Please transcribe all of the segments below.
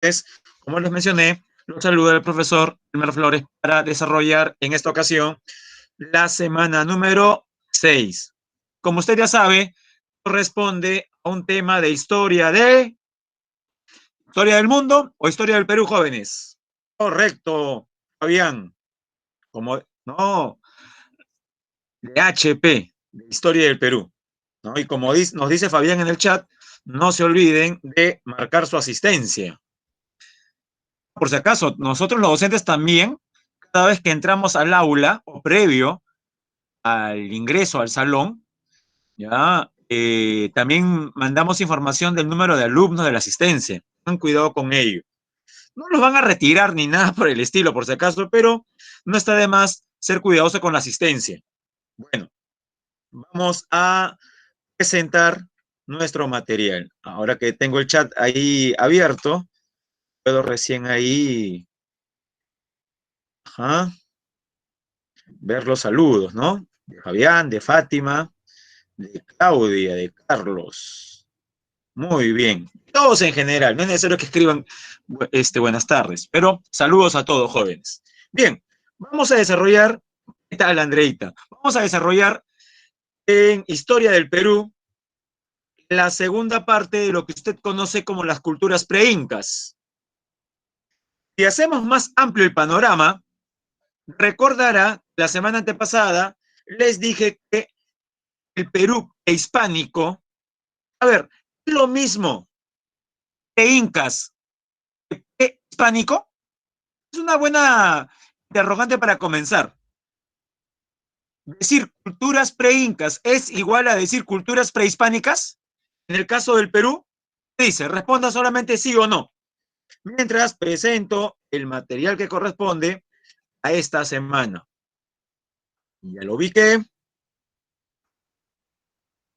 Entonces, como les mencioné, los saluda el profesor Elmer Flores para desarrollar en esta ocasión la semana número 6. Como usted ya sabe, corresponde a un tema de historia del mundo o historia del Perú, jóvenes. Correcto, Fabián. Como, no, de HP, de historia del Perú. ¿No? Y como nos dice Fabián en el chat, no se olviden de marcar su asistencia. Por si acaso, nosotros los docentes también, cada vez que entramos al aula o previo al ingreso al salón, ya también mandamos información del número de alumnos de la asistencia. Tengan cuidado con ello. No los van a retirar ni nada por el estilo, por si acaso, pero no está de más ser cuidadoso con la asistencia. Bueno, vamos a presentar nuestro material. Ahora que tengo el chat ahí abierto, puedo recién ahí ver los saludos, ¿no? De Fabián, de Fátima, de Claudia, de Carlos. Muy bien. Todos en general, no es necesario que escriban buenas tardes, pero saludos a todos, jóvenes. Bien, vamos a desarrollar, ¿qué tal, Andreita? Vamos a desarrollar en Historia del Perú la segunda parte de lo que usted conoce como las culturas preincas. Si hacemos más amplio el panorama, recordará, la semana antepasada les dije que el Perú prehispánico, a ver, es lo mismo que incas que hispánico. Es una buena interrogante para comenzar. Decir culturas preincas es igual a decir culturas prehispánicas. En el caso del Perú, dice, responda solamente sí o no. Mientras presento el material que corresponde a esta semana. Ya lo ubiqué.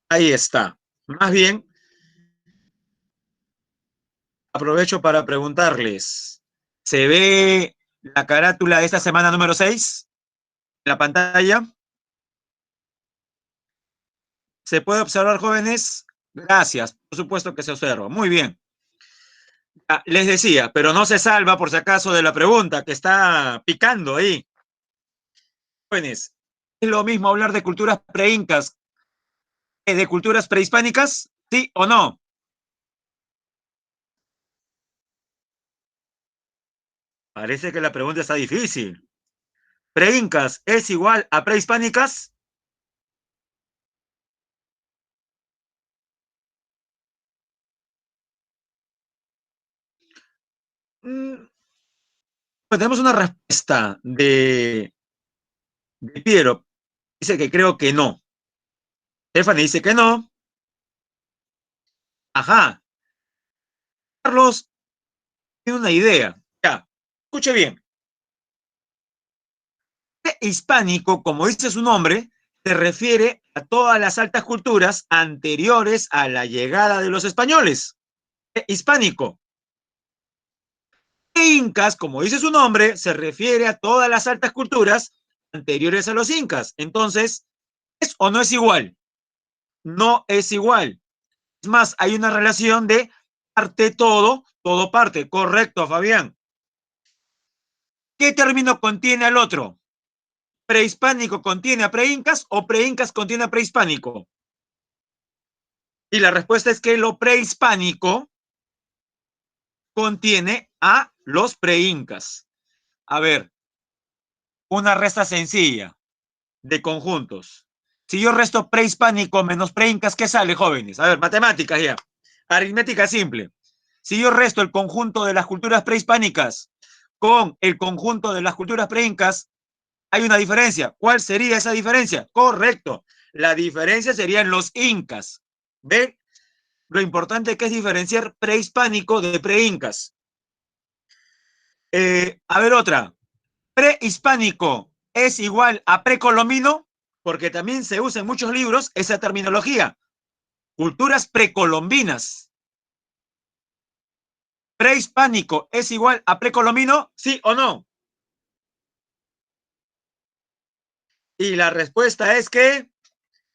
Ahí está. Más bien, aprovecho para preguntarles, ¿se ve la carátula de esta semana número 6 en la pantalla? ¿Se puede observar, jóvenes? Gracias, por supuesto que se observa. Muy bien. Les decía, pero no se salva por si acaso de la pregunta que está picando ahí. Jóvenes, ¿es lo mismo hablar de culturas preincas que de culturas prehispánicas? ¿Sí o no? Parece que la pregunta está difícil. ¿Preincas es igual a prehispánicas? Mm, pues tenemos una respuesta de Piero. Dice que creo que no. Stephanie dice que no. Ajá. Carlos tiene una idea. Ya, escuche bien. Hispánico, como dice su nombre, se refiere a todas las altas culturas anteriores a la llegada de los españoles. Hispánico. Incas, como dice su nombre, se refiere a todas las altas culturas anteriores a los incas. Entonces, ¿es o no es igual? No es igual. Es más, hay una relación de parte todo, todo parte. Correcto, Fabián. ¿Qué término contiene al otro? ¿Prehispánico contiene a preincas o preincas contiene a prehispánico? Y la respuesta es que lo prehispánico contiene a los preincas. A ver, una resta sencilla de conjuntos. Si yo resto prehispánico menos preincas, ¿qué sale, jóvenes? A ver, matemáticas ya. Aritmética simple. Si yo resto el conjunto de las culturas prehispánicas con el conjunto de las culturas preincas, hay una diferencia. ¿Cuál sería esa diferencia? Correcto. La diferencia serían los incas. ¿Ven? Lo importante que es diferenciar prehispánico de preincas. A ver otra. Prehispánico es igual a precolombino, porque también se usa en muchos libros esa terminología. Culturas precolombinas. ¿Prehispánico es igual a precolombino? ¿Sí o no? Y la respuesta es que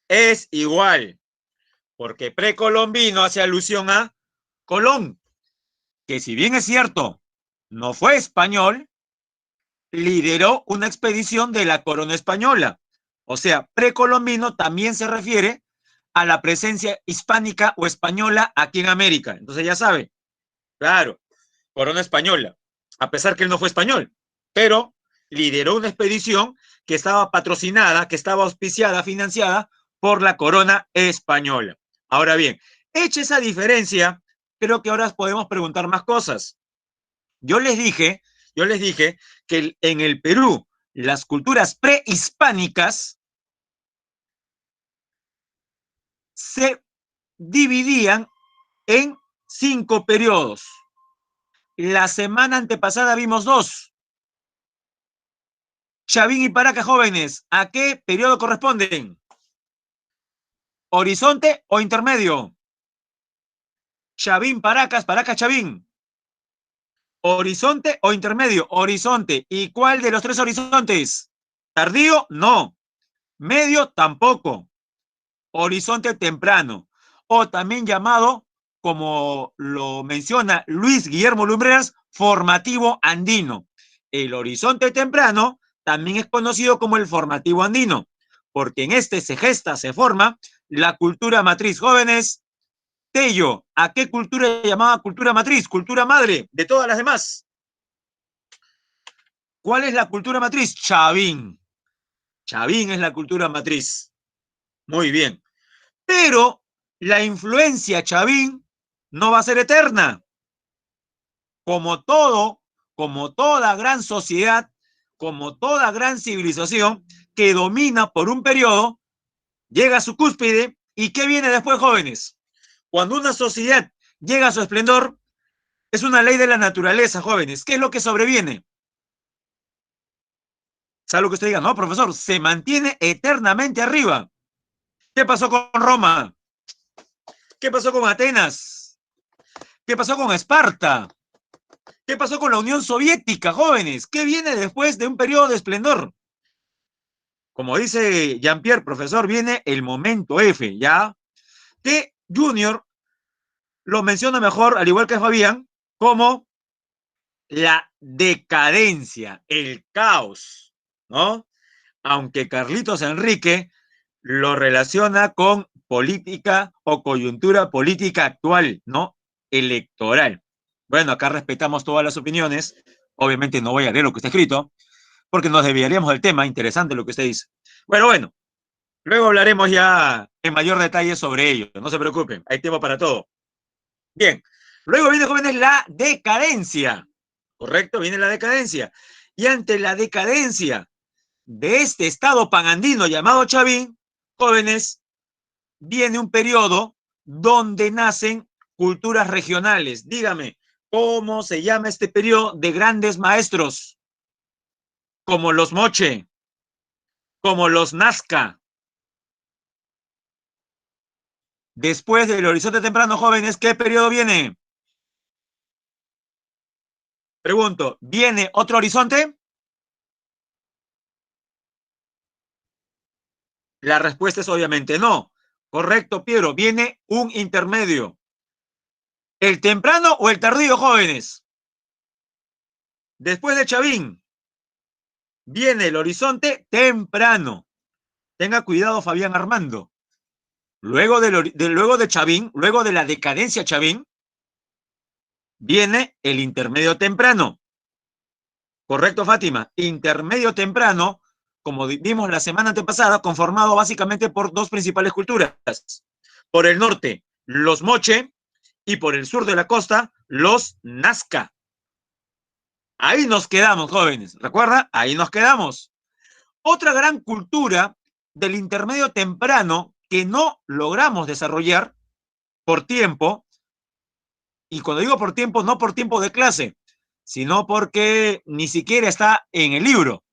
es igual, porque precolombino hace alusión a Colón. que si bien es cierto, no fue español, lideró una expedición de la corona española. O sea, precolombino también se refiere a la presencia hispánica o española aquí en América. Entonces ya sabe, claro, corona española, a pesar que él no fue español, pero lideró una expedición que estaba patrocinada, que estaba auspiciada, financiada por la corona española. Ahora bien, hecha esa diferencia, creo que ahora podemos preguntar más cosas. Yo les dije, yo les dije que en el Perú las culturas prehispánicas se dividían en 5 periodos. La semana antepasada vimos 2. Chavín y Paraca jóvenes, ¿a qué periodo corresponden? ¿Horizonte o intermedio? Chavín, Paracas, Paracas, Chavín. ¿Horizonte o intermedio? Horizonte. ¿Y cuál de los 3 horizontes? ¿Tardío? No. ¿Medio? Tampoco. Horizonte temprano. O también llamado, como lo menciona Luis Guillermo Lumbreras, formativo andino. El horizonte temprano también es conocido como el formativo andino, porque en este se gesta, se forma la cultura matriz. Jóvenes, Tello, ¿a qué cultura llamaba cultura matriz? Cultura madre de todas las demás. ¿Cuál es la cultura matriz? Chavín. Chavín es la cultura matriz. Muy bien. Pero la influencia Chavín no va a ser eterna. Como todo, como toda gran sociedad, como toda gran civilización que domina por un periodo, llega a su cúspide. ¿Y qué viene después, jóvenes? Cuando una sociedad llega a su esplendor, es una ley de la naturaleza, jóvenes. ¿Qué es lo que sobreviene? ¿Sabe lo que usted diga? No, profesor, se mantiene eternamente arriba. ¿Qué pasó con Roma? ¿Qué pasó con Atenas? ¿Qué pasó con Esparta? ¿Qué pasó con la Unión Soviética, jóvenes? ¿Qué viene después de un periodo de esplendor? Como dice Jean-Pierre, profesor, viene el momento F, ¿ya? Que Junior lo menciona mejor, al igual que Fabián, como la decadencia, el caos, ¿no? Aunque Carlitos Enrique lo relaciona con política o coyuntura política actual, ¿no? Electoral. Bueno, acá respetamos todas las opiniones. Obviamente no voy a leer lo que está escrito, porque nos desviaríamos del tema. Interesante lo que usted dice. Bueno, luego hablaremos ya en mayor detalle sobre ello. No se preocupen, hay tiempo para todo. Bien, luego viene, jóvenes, la decadencia. ¿Correcto? Viene la decadencia. Y ante la decadencia de este estado panandino llamado Chavín, jóvenes, viene un periodo donde nacen culturas regionales. Dígame, ¿cómo se llama este periodo de grandes maestros? Como los Moche, como los Nazca. Después del horizonte temprano, jóvenes, ¿qué periodo viene? Pregunto, ¿viene otro horizonte? La respuesta es obviamente no. Correcto, Piero, viene un intermedio. ¿El temprano o el tardío, jóvenes? Después de Chavín, viene el horizonte temprano. Tenga cuidado, Fabián Armando. Luego de Chavín, luego de la decadencia Chavín, viene el intermedio temprano. Correcto, Fátima. Intermedio temprano, como vimos la semana antepasada, conformado básicamente por 2 principales culturas. Por el norte, los Moche, y por el sur de la costa, los Nazca. Ahí nos quedamos, jóvenes. ¿Recuerda? Ahí nos quedamos. Otra gran cultura del intermedio temprano que no logramos desarrollar por tiempo, y cuando digo por tiempo, no por tiempo de clase, sino porque ni siquiera está en el libro,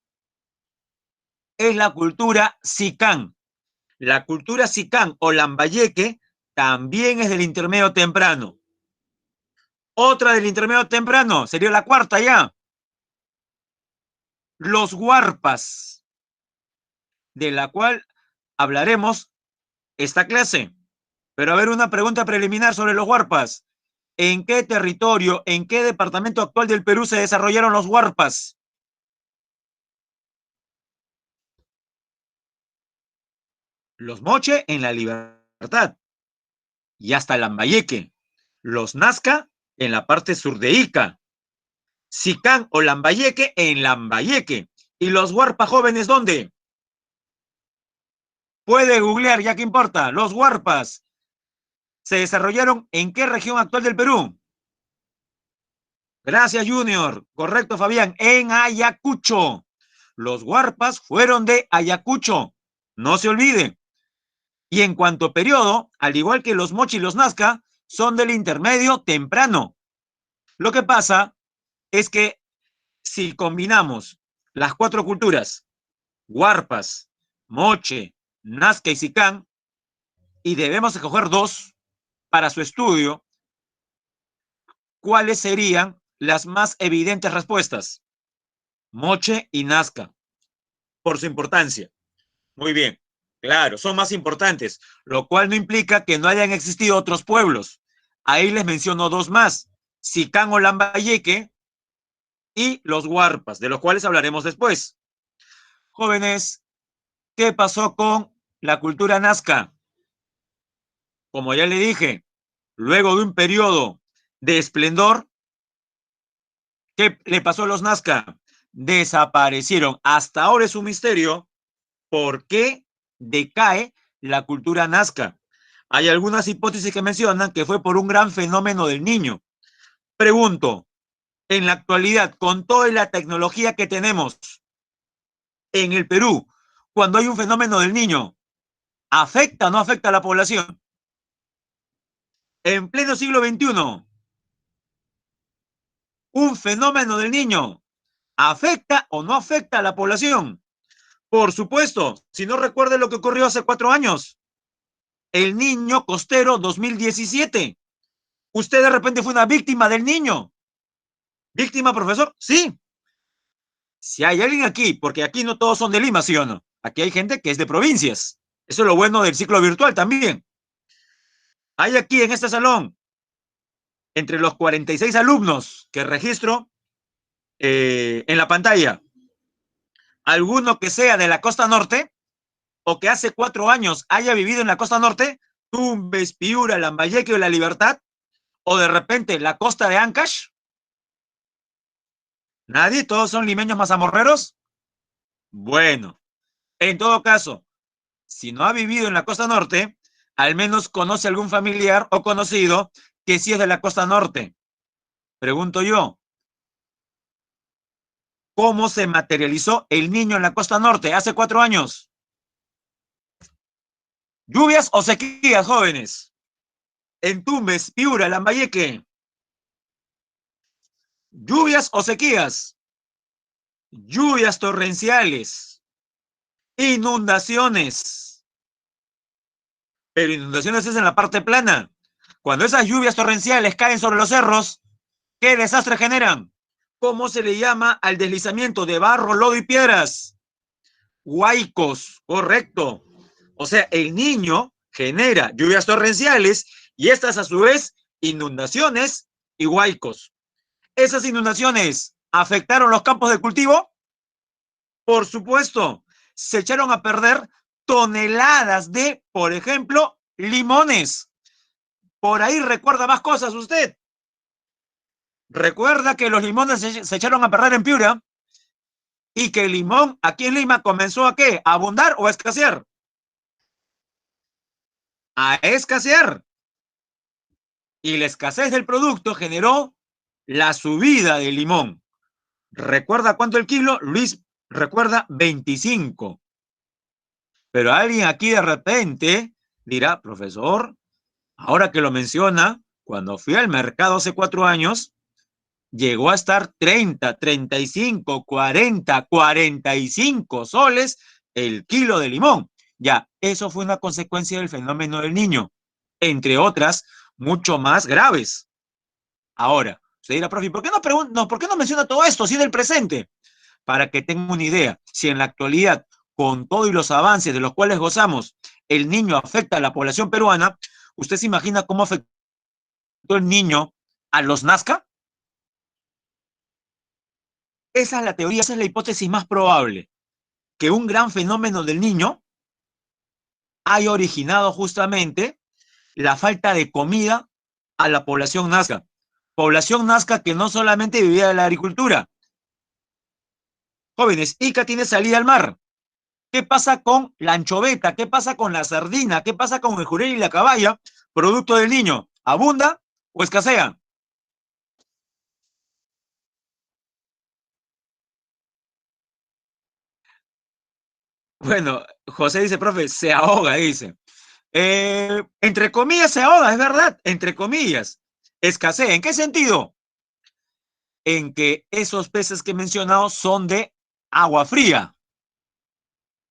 es la cultura Sicán. La cultura Sicán o Lambayeque también es del intermedio temprano. Otra del intermedio temprano, sería la cuarta ya. Los Huarpas, de la cual hablaremos esta clase. Pero a ver, una pregunta preliminar sobre los Huarpas. ¿En qué territorio, en qué departamento actual del Perú se desarrollaron los huarpas? Los Moche en la Libertad y hasta Lambayeque. Los Nazca en la parte sur de Ica. Sicán o Lambayeque en Lambayeque. ¿Y los huarpas jóvenes dónde? Puede googlear, ya que importa. Los huarpas se desarrollaron en qué región actual del Perú. Gracias, Junior. Correcto, Fabián. En Ayacucho. Los huarpas fueron de Ayacucho. No se olvide. Y en cuanto a periodo, al igual que los Mochi y los Nazca, son del intermedio temprano. Lo que pasa es que si combinamos las cuatro culturas, huarpas, Moche, Nazca y Sicán, y debemos escoger dos para su estudio, ¿cuáles serían las más evidentes respuestas? Moche y Nazca, por su importancia. Muy bien, claro, son más importantes, lo cual no implica que no hayan existido otros pueblos. Ahí les menciono dos más, Sicán o Lambayeque y los huarpas, de los cuales hablaremos después. Jóvenes, ¿qué pasó con la cultura nazca? Como ya le dije, luego de un periodo de esplendor, ¿qué le pasó a los nazca? Desaparecieron. Hasta ahora es un misterio por qué decae la cultura nazca. Hay algunas hipótesis que mencionan que fue por un gran fenómeno del niño. Pregunto, en la actualidad, con toda la tecnología que tenemos en el Perú, cuando hay un fenómeno del niño, ¿afecta o no afecta a la población? En pleno siglo XXI, un fenómeno del niño, ¿afecta o no afecta a la población? Por supuesto, si no recuerde lo que ocurrió hace 4 años, el niño costero 2017. Usted de repente fue una víctima del niño. ¿Víctima, profesor? Sí. Si hay alguien aquí, porque aquí no todos son de Lima, ¿sí o no? Aquí hay gente que es de provincias. Eso es lo bueno del ciclo virtual también. Hay aquí en este salón, entre los 46 alumnos que registro en la pantalla, alguno que sea de la costa norte o que hace 4 años haya vivido en la costa norte, Tumbes, Piura, Lambayeque o La Libertad, o de repente la costa de Ancash. ¿Nadie? ¿Todos son limeños mazamorreros? Bueno, en todo caso, si no ha vivido en la costa norte, al menos conoce algún familiar o conocido que sí es de la costa norte. Pregunto yo, ¿cómo se materializó el niño en la costa norte hace 4 años? ¿Lluvias o sequías, jóvenes? En Tumbes, Piura, Lambayeque. ¿Lluvias o sequías? Lluvias torrenciales. Inundaciones. Pero inundaciones es en la parte plana. Cuando esas lluvias torrenciales caen sobre los cerros, ¿qué desastre generan? ¿Cómo se le llama al deslizamiento de barro, lodo y piedras? Huaicos, correcto. O sea, el niño genera lluvias torrenciales y estas a su vez inundaciones y huaicos. ¿Esas inundaciones afectaron los campos de cultivo? Por supuesto, se echaron a perder toneladas de, por ejemplo, limones. Por ahí recuerda más cosas usted. Recuerda que los limones se echaron a perder en Piura y que el limón aquí en Lima comenzó a ¿qué? ¿A abundar o a escasear? A escasear. Y la escasez del producto generó la subida del limón. ¿Recuerda cuánto el kilo? Luis recuerda 25. Pero alguien aquí de repente dirá, profesor, ahora que lo menciona, cuando fui al mercado hace 4 años, llegó a estar 30, 35, 40, 45 soles el kilo de limón. Ya, eso fue una consecuencia del fenómeno del niño, entre otras mucho más graves. Ahora, usted dirá, profe, ¿por qué no menciona todo esto, así del presente? Para que tenga una idea, si en la actualidad, con todo y los avances de los cuales gozamos, el niño afecta a la población peruana, usted se imagina cómo afectó el niño a los Nazca? Esa es la teoría, esa es la hipótesis más probable, que un gran fenómeno del Niño haya originado justamente la falta de comida a la población nazca. Población nazca que no solamente vivía de la agricultura. Jóvenes, Ica tiene salida al mar. ¿Qué pasa con la anchoveta? ¿Qué pasa con la sardina? ¿Qué pasa con el jurel y la caballa? Producto del Niño. ¿Abunda o escasea? Bueno, José dice, profe, se ahoga, dice. Entre comillas se ahoga, es verdad, entre comillas. Escasea. ¿En qué sentido? En que esos peces que he mencionado son de agua fría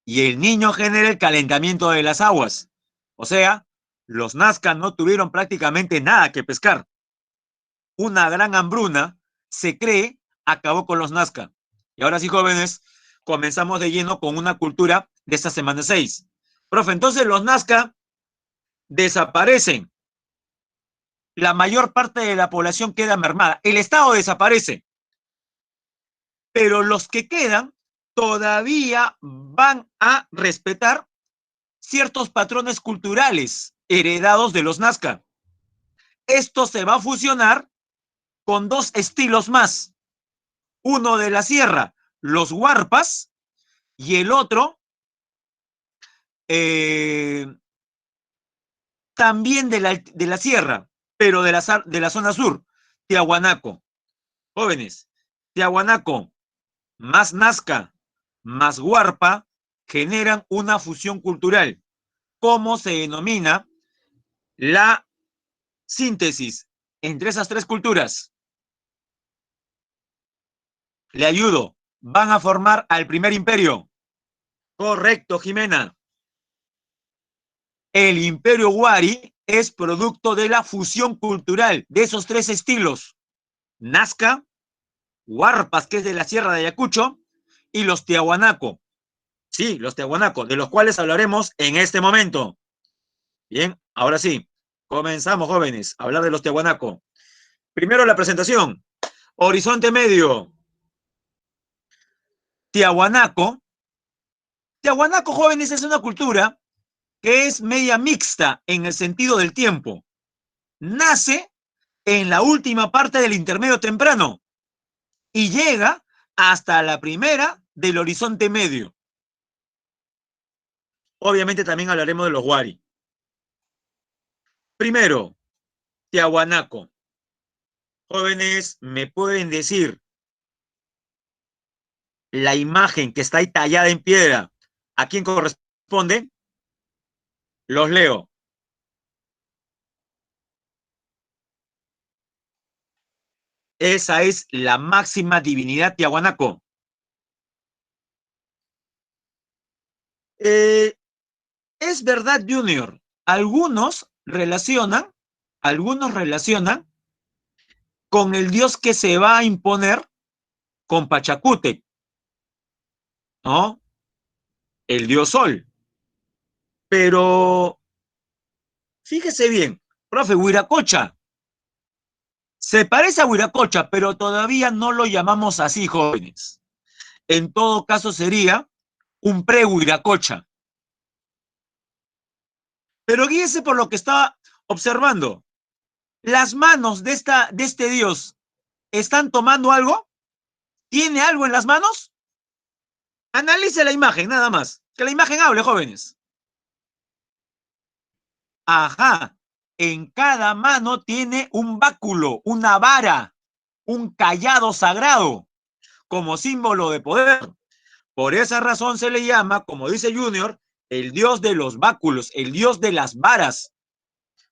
y el Niño genera el calentamiento de las aguas. O sea, los Nazca no tuvieron prácticamente nada que pescar. Una gran hambruna, se cree, acabó con los Nazca. Y ahora sí, jóvenes, comenzamos de lleno con una cultura de esta semana 6. Profe, entonces los Nazca desaparecen. La mayor parte de la población queda mermada. El Estado desaparece. Pero los que quedan todavía van a respetar ciertos patrones culturales heredados de los Nazca. Esto se va a fusionar con dos estilos más. Uno de la sierra, los huarpas, y el otro eh, también de la sierra, pero de la zona sur, Tiahuanaco. Jóvenes, Tiahuanaco más Nazca más huarpa generan una fusión cultural. ¿Cómo se denomina la síntesis entre esas tres culturas? Le ayudo. Van a formar al primer imperio. Correcto, Jimena. El imperio Wari es producto de la fusión cultural de esos tres estilos. Nazca, Huarpas, que es de la Sierra de Ayacucho, y los Tiahuanaco. Sí, los Tiahuanaco, de los cuales hablaremos en este momento. Bien, ahora sí, comenzamos, jóvenes, a hablar de los Tiahuanaco. Primero la presentación. Horizonte Medio. Tiahuanaco. Tiahuanaco, jóvenes, es una cultura que es media mixta en el sentido del tiempo. Nace en la última parte del intermedio temprano y llega hasta la primera del horizonte medio. Obviamente también hablaremos de los Wari. Primero, Tiahuanaco. Jóvenes, ¿me pueden decir la imagen que está ahí tallada en piedra? ¿A quién corresponde? Los leo. Esa es la máxima divinidad Tiahuanaco. Eh, es verdad, Junior. Algunos relacionan con el dios que se va a imponer con Pachacútec, ¿no? El dios Sol. Pero fíjese bien, profe, Huiracocha se parece a Huiracocha, pero todavía no lo llamamos así, jóvenes. En todo caso sería un pre-Huiracocha. Pero guíese por lo que estaba observando. Las manos de este dios están tomando algo. ¿Tiene algo en las manos? Analice la imagen, nada más. Que la imagen hable, jóvenes. Ajá. En cada mano tiene un báculo, una vara, un cayado sagrado, como símbolo de poder. Por esa razón se le llama, como dice Junior, el dios de los báculos, el dios de las varas.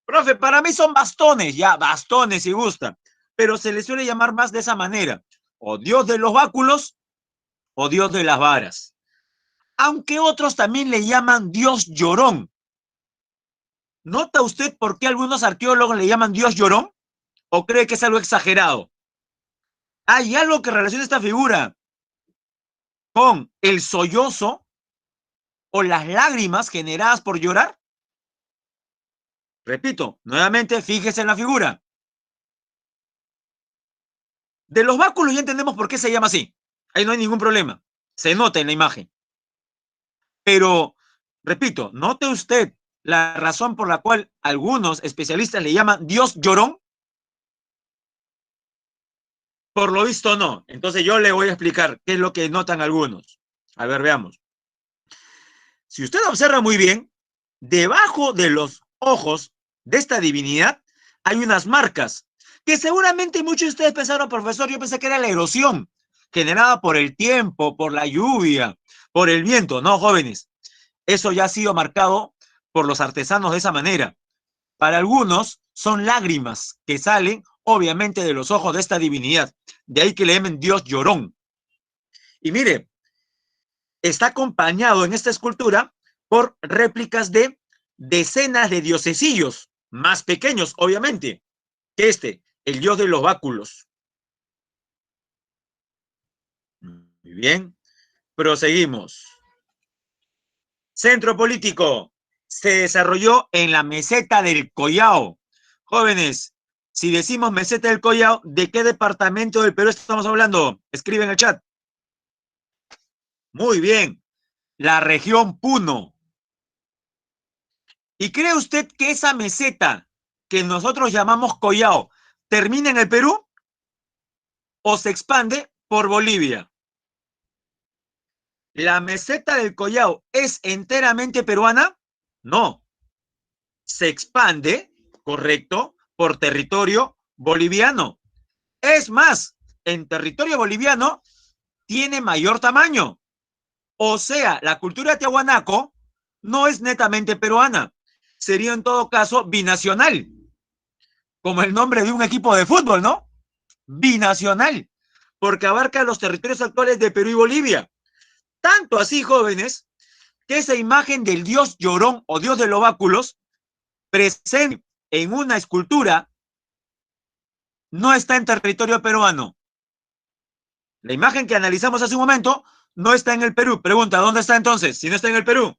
Profe, para mí son bastones, ya, bastones si gusta, pero se le suele llamar más de esa manera, o dios de los báculos o dios de las varas. Aunque otros también le llaman dios llorón. ¿Nota usted por qué algunos arqueólogos le llaman dios llorón? ¿O cree que es algo exagerado? ¿Hay algo que relaciona esta figura con el sollozo o las lágrimas generadas por llorar? Repito, nuevamente, fíjese en la figura. De los báculos ya entendemos por qué se llama así. Ahí no hay ningún problema. Se nota en la imagen. Pero, repito, note usted la razón por la cual algunos especialistas le llaman Dios llorón. Por lo visto no. Entonces yo le voy a explicar qué es lo que notan algunos. A ver, veamos. Si usted observa muy bien, debajo de los ojos de esta divinidad hay unas marcas que seguramente muchos de ustedes pensaron, profesor, yo pensé que era la erosión generada por el tiempo, por la lluvia, por el viento. No, jóvenes, eso ya ha sido marcado por los artesanos de esa manera. Para algunos son lágrimas que salen obviamente de los ojos de esta divinidad. De ahí que le llamen Dios llorón. Y mire, está acompañado en esta escultura por réplicas de decenas de diosesillos, más pequeños, obviamente, que el dios de los báculos. Muy bien, proseguimos. Centro político se desarrolló en la meseta del Collao. Jóvenes, si decimos meseta del Collao, ¿de qué departamento del Perú estamos hablando? Escribe en el chat. Muy bien, la región Puno. ¿Y cree usted que esa meseta que nosotros llamamos Collao termina en el Perú o se expande por Bolivia? ¿La meseta del Collao es enteramente peruana? No. Se expande, correcto, por territorio boliviano. Es más, en territorio boliviano tiene mayor tamaño. O sea, la cultura tiahuanaco no es netamente peruana. Sería en todo caso binacional, como el nombre de un equipo de fútbol, ¿no? Binacional, porque abarca los territorios actuales de Perú y Bolivia. Tanto así, jóvenes, que esa imagen del dios llorón o dios de los báculos presente en una escultura no está en territorio peruano. La imagen que analizamos hace un momento no está en el Perú. Pregunta, ¿dónde está entonces? Si no está en el Perú.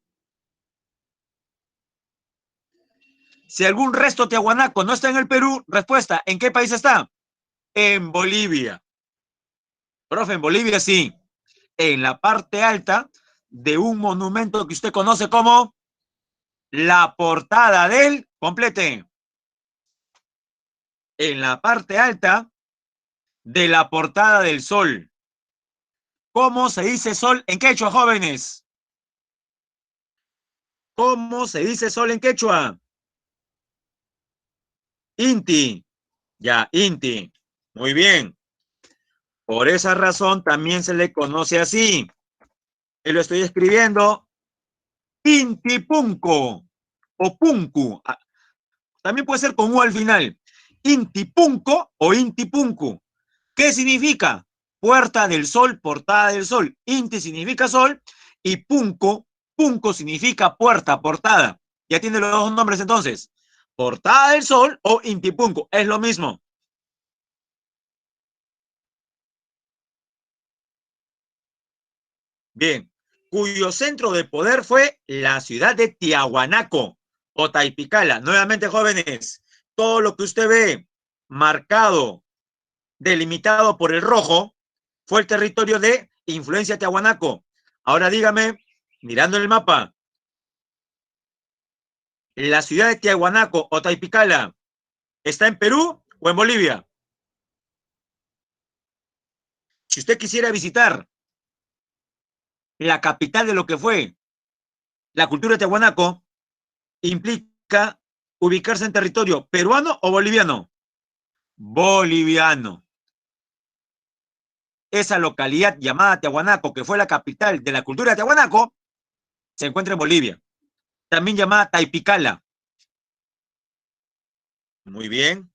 Si algún resto tiahuanaco no está en el Perú, respuesta, ¿en qué país está? En Bolivia. Profe, en Bolivia sí. En la parte alta de un monumento que usted conoce como la portada del complete. En la parte alta de la portada del sol. ¿Cómo se dice sol en quechua, jóvenes? ¿Cómo se dice sol en quechua? Inti. Ya, Inti. Muy bien. Por esa razón también se le conoce así. Y lo estoy escribiendo. Intipunco o Punku. También puede ser con U al final. Intipunco o Intipunku. ¿Qué significa? Puerta del sol, portada del sol. Inti significa sol y Punco, Punco significa puerta, portada. Ya tiene los dos nombres entonces. Portada del sol o Intipunco. Es lo mismo. Bien. Cuyo centro de poder fue la ciudad de Tiahuanaco o Taipicala. Nuevamente, jóvenes, todo lo que usted ve marcado, delimitado por el rojo, fue el territorio de influencia tiahuanaco. Ahora dígame, mirando el mapa, ¿la ciudad de Tiahuanaco o Taipicala está en Perú o en Bolivia? Si usted quisiera visitar la capital de lo que fue la cultura de Tiahuanaco, implica ubicarse en territorio peruano o boliviano. Boliviano. Esa localidad llamada Tiahuanaco, que fue la capital de la cultura de Tiahuanaco, se encuentra en Bolivia. También llamada Taipicala. Muy bien.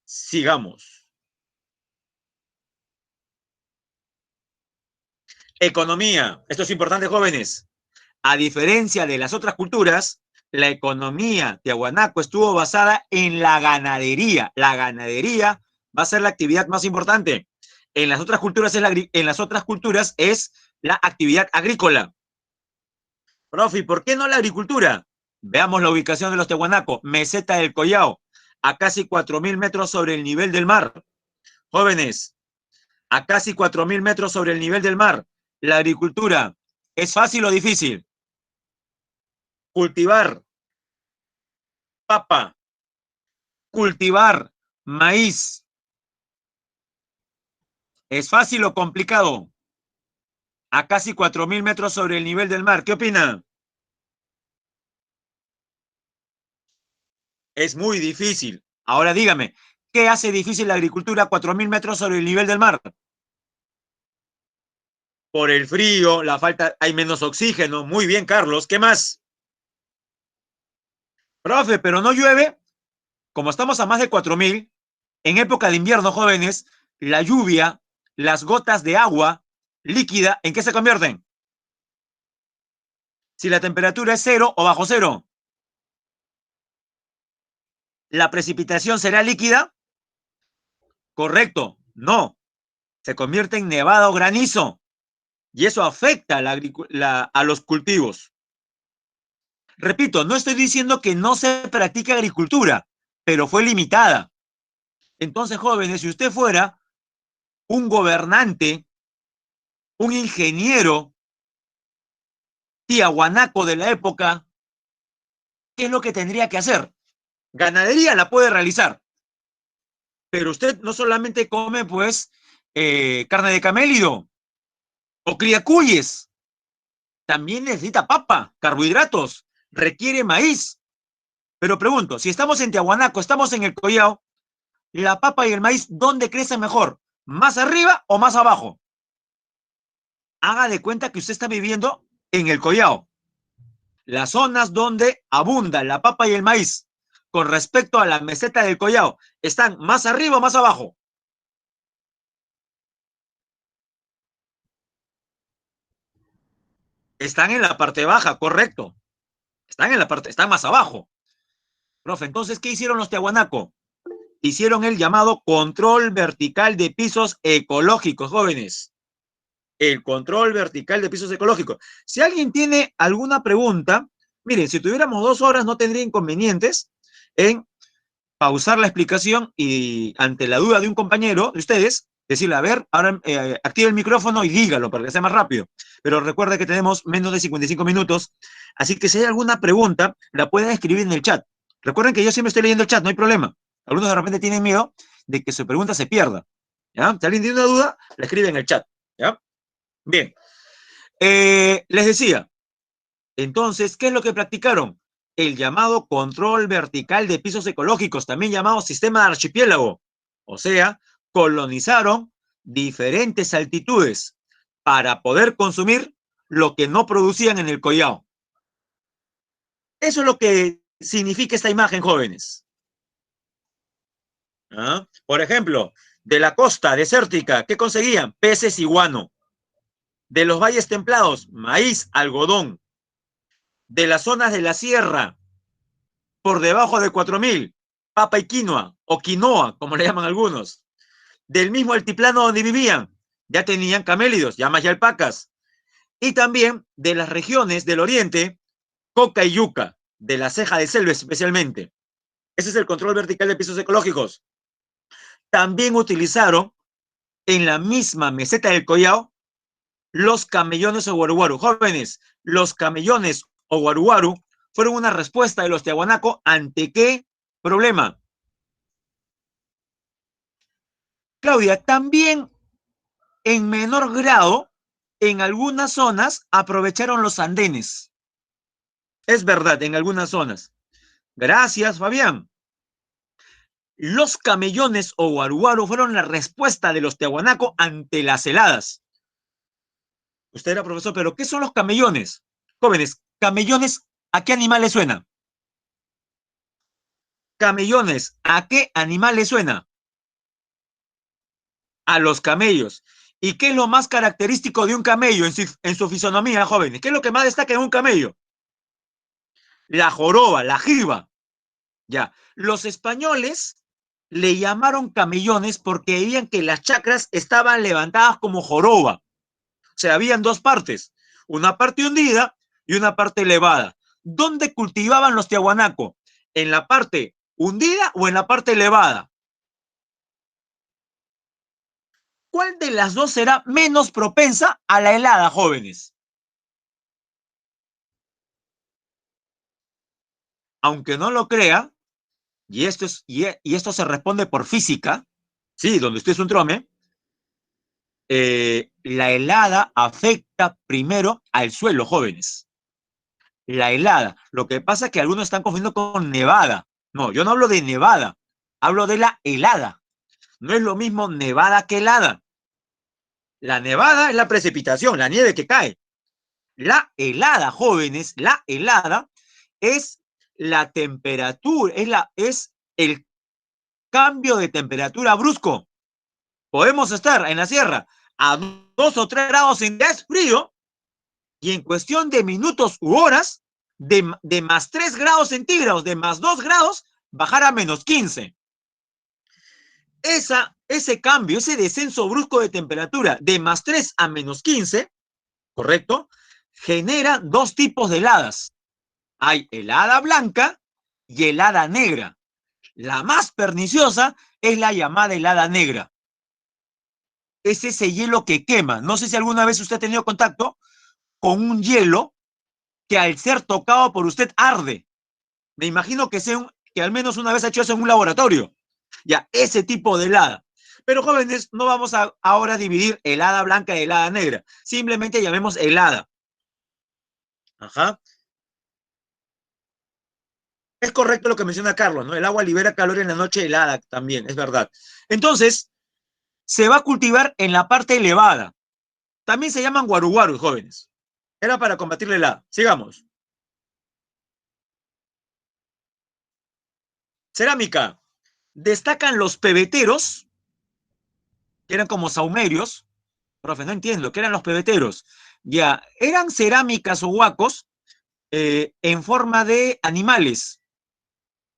Sigamos. Economía. Esto es importante, jóvenes. A diferencia de las otras culturas, la economía tiahuanaco estuvo basada en la ganadería. La ganadería va a ser la actividad más importante. En las otras culturas es la actividad agrícola. Profe, ¿por qué no la agricultura? Veamos la ubicación de los tiahuanacos. Meseta del Collao, a casi 4.000 metros sobre el nivel del mar. Jóvenes, a casi 4.000 metros sobre el nivel del mar, la agricultura, ¿es fácil o difícil? Cultivar papa, cultivar maíz, ¿es fácil o complicado? A casi 4.000 metros sobre el nivel del mar, ¿qué opina? Es muy difícil. Ahora dígame, ¿qué hace difícil la agricultura a 4.000 metros sobre el nivel del mar? Por el frío, la falta, hay menos oxígeno. Muy bien, Carlos. ¿Qué más? Profe, pero no llueve. Como estamos a más de 4.000, en época de invierno, jóvenes, la lluvia, las gotas de agua líquida, ¿en qué se convierten? Si la temperatura es cero o bajo cero, ¿la precipitación será líquida? Correcto. No. Se convierte en nevada o granizo. Y eso afecta a los cultivos. Repito, no estoy diciendo que no se practique agricultura, pero fue limitada. Entonces, jóvenes, si usted fuera un gobernante, un ingeniero tiahuanaco de la época, ¿qué es lo que tendría que hacer? Ganadería la puede realizar, pero usted no solamente come, pues, carne de camélido o cría cuyes, también necesita papa, carbohidratos, requiere maíz. Pero pregunto, si estamos en Tiahuanaco, estamos en el Collao, la papa y el maíz, ¿dónde crecen mejor? ¿Más arriba o más abajo? Haga de cuenta que usted está viviendo en el Collao. Las zonas donde abunda la papa y el maíz con respecto a la meseta del Collao, ¿están más arriba o más abajo? Están en la parte baja, correcto. Están más abajo. Profe, entonces, ¿qué hicieron los Tiahuanaco? Hicieron el llamado control vertical de pisos ecológicos, jóvenes. El control vertical de pisos ecológicos. Si alguien tiene alguna pregunta, miren, si tuviéramos 2 horas no tendría inconvenientes en pausar la explicación y ante la duda de un compañero de ustedes, decirle, a ver, ahora active el micrófono y dígalo para que sea más rápido. Pero recuerda que tenemos menos de 55 minutos, así que si hay alguna pregunta, la pueden escribir en el chat. Recuerden que yo siempre estoy leyendo el chat, no hay problema. Algunos de repente tienen miedo de que su pregunta se pierda. ¿Ya? Si alguien tiene una duda, la escribe en el chat. ¿Ya? Bien. Les decía, entonces, ¿qué es lo que practicaron? El llamado control vertical de pisos ecológicos, también llamado sistema de archipiélago. O sea, colonizaron diferentes altitudes para poder consumir lo que no producían en el Collao. Eso es lo que significa esta imagen, jóvenes. ¿Ah? Por ejemplo, de la costa desértica, ¿qué conseguían? Peces y guano. De los valles templados, maíz, algodón. De las zonas de la sierra, por debajo de 4.000, papa y quinoa, o quinoa, como le llaman algunos. Del mismo altiplano donde vivían, ya tenían camélidos, llamas y alpacas. Y también de las regiones del oriente, coca y yuca, de la ceja de selva especialmente. Ese es el control vertical de pisos ecológicos. También utilizaron en la misma meseta del Collao los camellones o guaruguaru. Jóvenes, los camellones o guaruguaru fueron una respuesta de los tiahuanaco ante qué problema. Claudia, también en menor grado, en algunas zonas aprovecharon los andenes. Es verdad, en algunas zonas. Gracias, Fabián. Los camellones o guaruguaru fueron la respuesta de los tiahuanaco ante las heladas. Usted era profesor, pero ¿qué son los camellones? Jóvenes, camellones, ¿a qué animal le suena? Camellones, ¿a qué animal le suena? A los camellos. ¿Y qué es lo más característico de un camello en su fisonomía, jóvenes? ¿Qué es lo que más destaca en un camello? La joroba, la jiba. Ya. Los españoles le llamaron camellones porque veían que las chacras estaban levantadas como joroba. O sea, habían dos partes, una parte hundida y una parte elevada. ¿Dónde cultivaban los tiahuanaco? ¿En la parte hundida o en la parte elevada? ¿Cuál de las dos será menos propensa a la helada, jóvenes? Aunque no lo crea, y esto se responde por física, sí, donde usted es un trome, la helada afecta primero al suelo, jóvenes. La helada. Lo que pasa es que algunos están confundiendo con nevada. No, yo no hablo de nevada, hablo de la helada. No es lo mismo nevada que helada. La nevada es la precipitación, la nieve que cae. La helada, jóvenes, la helada es la temperatura, es el cambio de temperatura brusco. Podemos estar en la sierra a 2 o 3 grados centígrados frío y en cuestión de minutos u horas, de más 3 grados centígrados, de más 2 grados, bajar a menos 15. Ese cambio, ese descenso brusco de temperatura de más 3 a menos 15, ¿correcto? Genera dos tipos de heladas. Hay helada blanca y helada negra. La más perniciosa es la llamada helada negra. Es ese hielo que quema. No sé si alguna vez usted ha tenido contacto con un hielo que al ser tocado por usted arde. Me imagino que al menos una vez ha hecho eso en un laboratorio. Ya, ese tipo de helada. Pero jóvenes, no vamos a ahora dividir helada blanca y helada negra. Simplemente llamemos helada. Ajá. Es correcto lo que menciona Carlos, ¿no? El agua libera calor en la noche helada también, es verdad. Entonces, se va a cultivar en la parte elevada. También se llaman guaruguarus, jóvenes. Era para combatir la helada. Sigamos. Cerámica. Destacan los pebeteros, que eran como saumerios. Profe, no entiendo, ¿qué eran los pebeteros? Ya, eran cerámicas o huacos en forma de animales,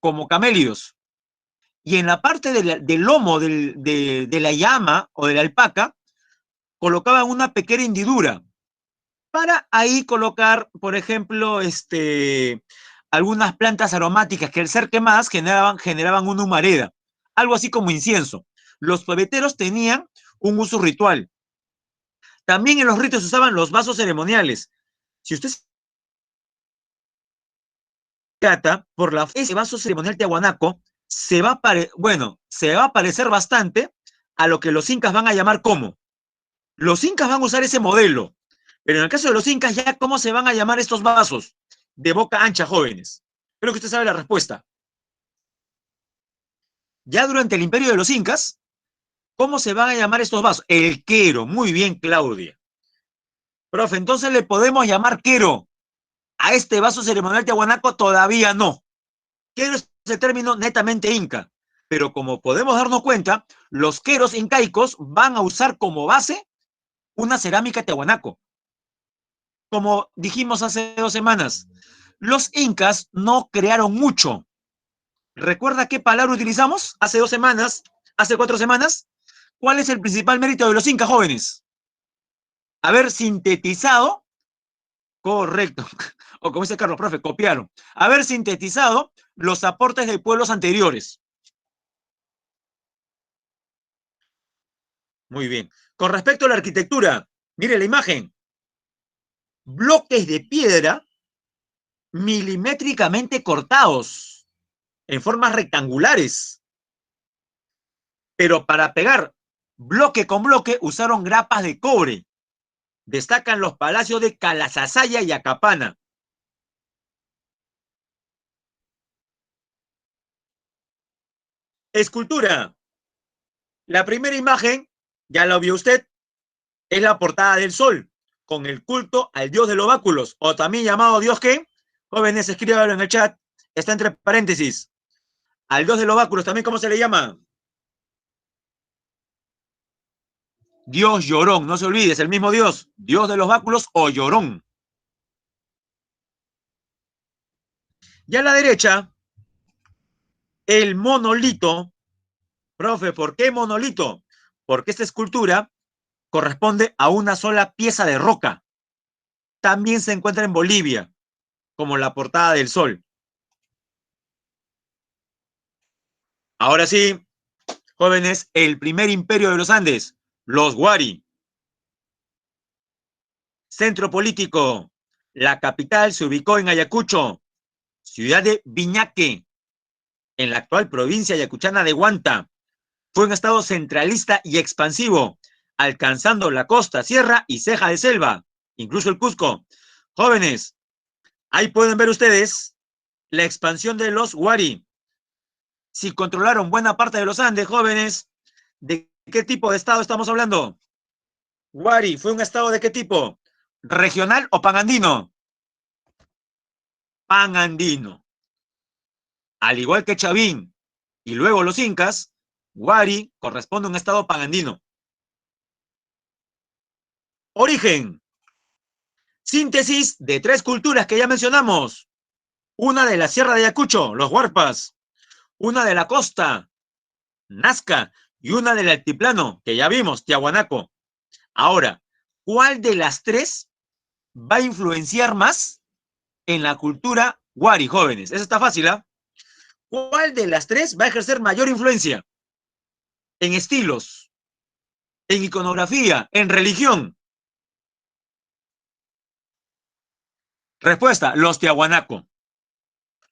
como camélidos. Y en la parte del lomo de la llama o de la alpaca, colocaban una pequeña hendidura para ahí colocar, por ejemplo, algunas plantas aromáticas que al ser quemadas generaban una humareda, algo así como incienso. Los pebeteros tenían un uso ritual. También en los ritos se usaban los vasos ceremoniales. Si usted se trata por ese vaso ceremonial tiahuanaco, se va a parecer bastante a lo que los incas van a llamar como. Los incas van a usar ese modelo, pero en el caso de los incas, ya cómo se van a llamar estos vasos de boca ancha, jóvenes. Creo que usted sabe la respuesta. Ya durante el imperio de los incas, ¿cómo se van a llamar estos vasos? El quero. Muy bien, Claudia. Profe, entonces le podemos llamar quero a este vaso ceremonial tiahuanaco, todavía no. Quero es el término netamente inca, pero como podemos darnos cuenta, los queros incaicos van a usar como base una cerámica tiahuanaco. Como dijimos hace 2 semanas, los incas no crearon mucho. ¿Recuerda qué palabra utilizamos hace 2 semanas, hace 4 semanas? ¿Cuál es el principal mérito de los incas, jóvenes? Haber sintetizado, correcto, o como dice Carlos, profe, copiaron, haber sintetizado los aportes de pueblos anteriores. Muy bien. Con respecto a la arquitectura, mire la imagen. Bloques de piedra milimétricamente cortados en formas rectangulares, pero para pegar bloque con bloque usaron grapas de cobre. Destacan los palacios de Calasasaya y Acapana. Escultura. La primera imagen, ya la vio usted, es la portada del sol, con el culto al dios de los báculos, o también llamado dios qué. Jóvenes, escríbanlo en el chat, está entre paréntesis. Al dios de los báculos, también, ¿cómo se le llama? Dios llorón, no se olvide, es el mismo dios, dios de los báculos o llorón. Y a la derecha, el monolito. Profe, ¿por qué monolito? Porque esta escultura corresponde a una sola pieza de roca. También se encuentra en Bolivia, como la portada del sol. Ahora sí, jóvenes, el primer imperio de los Andes. Los Wari. Centro político. La capital se ubicó en Ayacucho, ciudad de Viñaque, en la actual provincia ayacuchana de Huanta. Fue un estado centralista y expansivo, alcanzando la costa, sierra y ceja de selva, incluso el Cusco. Jóvenes, ahí pueden ver ustedes la expansión de los Wari. Si controlaron buena parte de los Andes, jóvenes, ¿de qué tipo de estado estamos hablando? Wari, ¿fue un estado de qué tipo? ¿Regional o panandino? Panandino. Al igual que Chavín y luego los incas, Wari corresponde a un estado panandino. Origen. Síntesis de tres culturas que ya mencionamos. Una de la Sierra de Ayacucho, los Huarpas. Una de la costa, Nazca. Y una del altiplano, que ya vimos, Tiahuanaco. Ahora, ¿cuál de las tres va a influenciar más en la cultura Wari, jóvenes? Eso está fácil, ¿ah? ¿Cuál de las tres va a ejercer mayor influencia en estilos, en iconografía, en religión? Respuesta, los Tiahuanaco.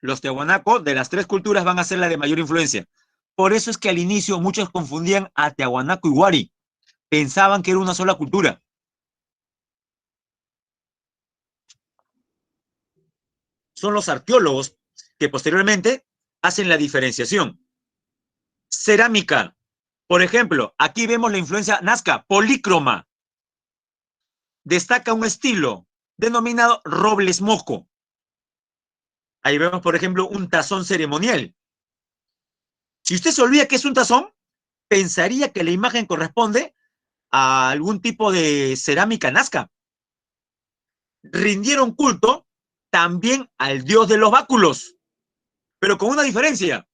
Los Tiahuanaco de las tres culturas van a ser la de mayor influencia. Por eso es que al inicio muchos confundían a Tiahuanaco y Wari. Pensaban que era una sola cultura. Son los arqueólogos que posteriormente hacen la diferenciación. Cerámica. Por ejemplo, aquí vemos la influencia nazca, polícroma. Destaca un estilo denominado robles moco. Ahí vemos, por ejemplo, un tazón ceremonial. Si usted se olvida que es un tazón, pensaría que la imagen corresponde a algún tipo de cerámica nazca. Rindieron culto también al dios de los báculos, pero con una diferencia.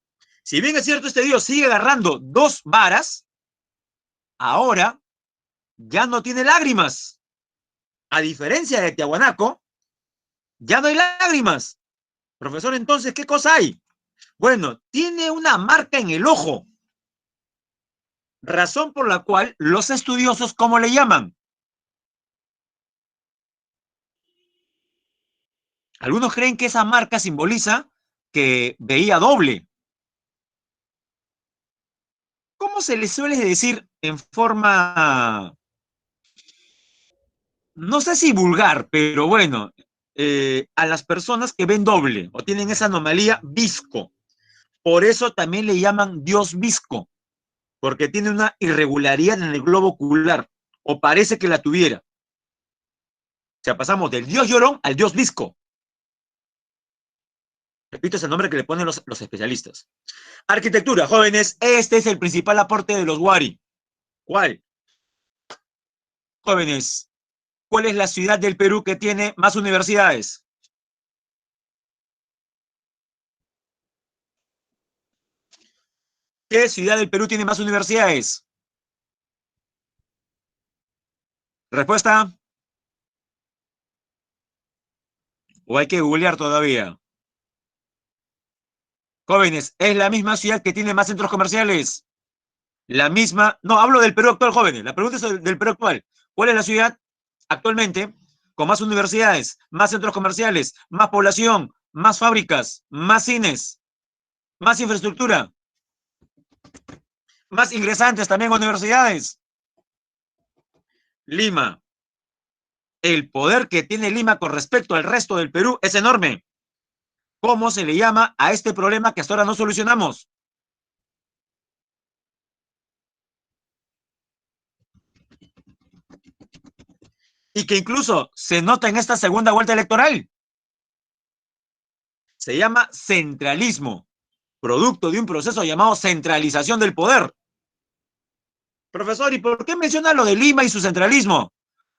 Si bien es cierto, este dios sigue agarrando dos varas, ahora ya no tiene lágrimas. A diferencia de Tiahuanaco, ya no hay lágrimas. Profesor, entonces, ¿qué cosa hay? Bueno, tiene una marca en el ojo, razón por la cual los estudiosos, ¿cómo le llaman? Algunos creen que esa marca simboliza que veía doble. ¿Cómo se le suele decir en forma, no sé si vulgar, pero bueno, a las personas que ven doble o tienen esa anomalía visco? Por eso también le llaman Dios visco, porque tiene una irregularidad en el globo ocular, o parece que la tuviera. O sea, pasamos del Dios llorón al Dios visco. Repito, es el nombre que le ponen los especialistas. Arquitectura, jóvenes, este es el principal aporte de los Wari. ¿Cuál? Jóvenes, ¿cuál es la ciudad del Perú que tiene más universidades? ¿Qué ciudad del Perú tiene más universidades? Respuesta, o hay que googlear todavía. Jóvenes, es la misma ciudad que tiene más centros comerciales. La misma, no, hablo del Perú actual, jóvenes. La pregunta es del Perú actual. ¿Cuál es la ciudad actualmente con más universidades, más centros comerciales, más población, más fábricas, más cines, más infraestructura, más ingresantes también a universidades? Lima. El poder que tiene Lima con respecto al resto del Perú es enorme. ¿Cómo se le llama a este problema que hasta ahora no solucionamos? Y que incluso se nota en esta segunda vuelta electoral. Se llama centralismo, producto de un proceso llamado centralización del poder. Profesor, ¿y por qué menciona lo de Lima y su centralismo?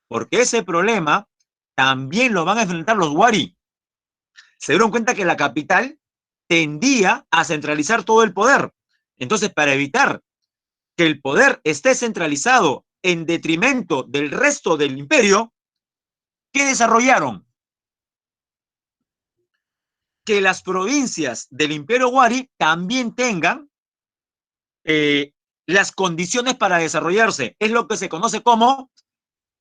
Porque ese problema también lo van a enfrentar los Wari. Se dieron cuenta que la capital tendía a centralizar todo el poder. Entonces, para evitar que el poder esté centralizado en detrimento del resto del imperio, ¿qué desarrollaron? Que las provincias del imperio Wari también tengan las condiciones para desarrollarse. Es lo que se conoce como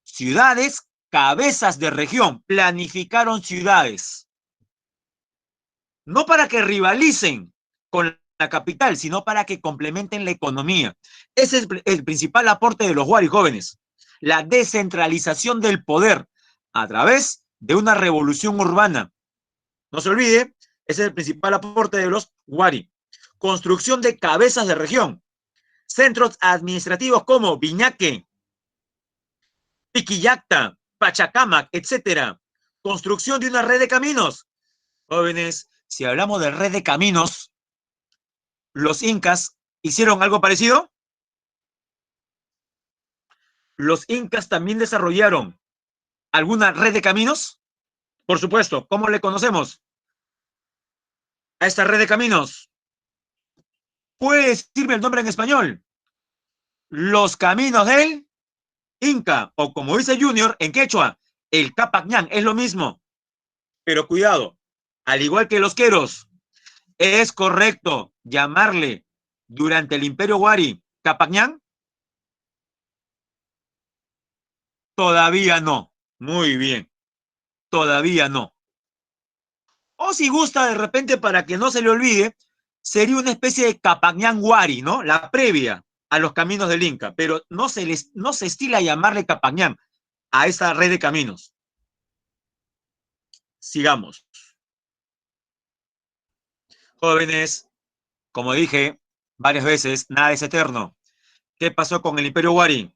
ciudades, cabezas de región. Planificaron ciudades. No para que rivalicen con la capital, sino para que complementen la economía. Ese es el principal aporte de los Wari jóvenes. La descentralización del poder a través de una revolución urbana. No se olvide, ese es el principal aporte de los Wari. Construcción de cabezas de región. Centros administrativos como Viñaque, Piquillacta, Pachacamac, etcétera. Construcción de una red de caminos. Jóvenes, si hablamos de red de caminos, ¿los incas hicieron algo parecido? ¿Los incas también desarrollaron alguna red de caminos? Por supuesto, ¿cómo le conocemos a esta red de caminos? ¿Puede decirme el nombre en español? Los caminos del Inca, o como dice Junior en quechua, el Capacñán, es lo mismo. Pero cuidado, al igual que los queros, ¿es correcto llamarle durante el Imperio Wari Capacñán? Todavía no. Muy bien, todavía no. O si gusta de repente para que no se le olvide, sería una especie de Capacñán Wari, ¿no? La previa a los caminos del Inca, pero no se estila llamarle Capacñán a esa red de caminos. Sigamos. Jóvenes, como dije varias veces, nada es eterno. ¿Qué pasó con el Imperio Wari?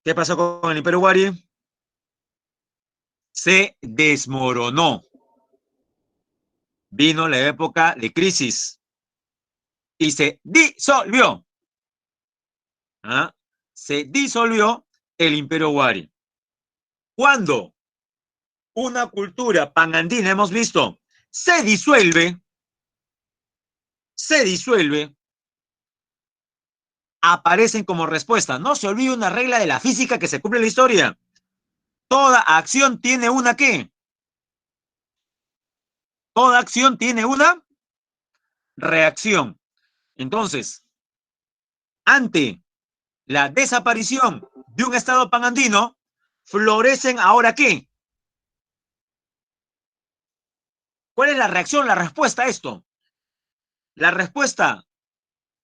¿Qué pasó con el Imperio Wari? Se desmoronó. Vino la época de crisis y se disolvió. ¿Ah? Se disolvió el Imperio Wari. Cuando una cultura panandina, hemos visto, se disuelve, aparecen como respuesta. No se olvide una regla de la física que se cumple en la historia. Toda acción tiene una ¿qué? Toda acción tiene una reacción. Entonces, ante la desaparición de un estado panandino, florecen ahora ¿qué? ¿Cuál es la reacción, la respuesta a esto? La respuesta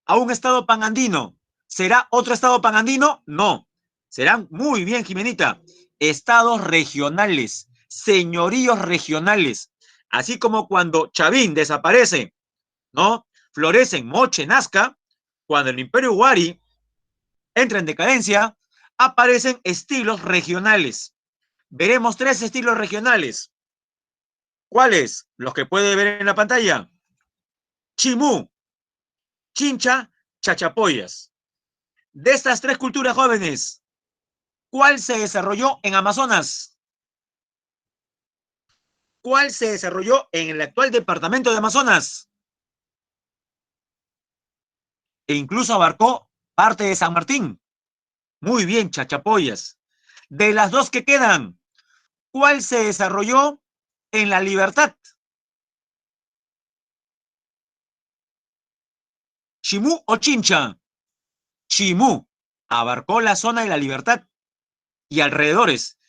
a un estado panandino, ¿será otro estado panandino? No. Serán muy bien, Jimenita, estados regionales, señoríos regionales. Así como cuando Chavín desaparece, ¿no? Florecen Moche, Nazca, cuando el Imperio Wari entra en decadencia, aparecen estilos regionales. Veremos tres estilos regionales. ¿Cuáles? Los que puede ver en la pantalla. Chimú, Chincha, Chachapoyas. De estas tres culturas jóvenes, ¿cuál se desarrolló en Amazonas? ¿Cuál se desarrolló en el actual departamento de Amazonas? E incluso abarcó parte de San Martín. Muy bien, Chachapoyas. De las dos que quedan, ¿cuál se desarrolló en La Libertad? ¿Chimú o Chincha? Chimú abarcó la zona de La Libertad y alrededores.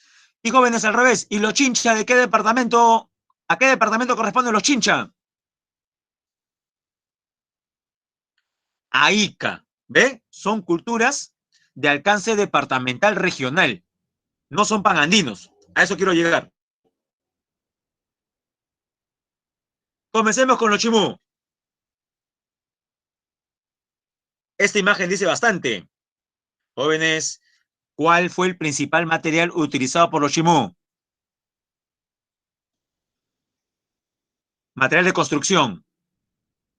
Y jóvenes al revés. ¿Y los Chincha de qué departamento? ¿A qué departamento corresponden los Chincha? A Ica. ¿Ve? Son culturas de alcance departamental regional. No son panandinos. A eso quiero llegar. Comencemos con los Chimú. Esta imagen dice bastante. Jóvenes, ¿cuál fue el principal material utilizado por los Chimú? Material de construcción.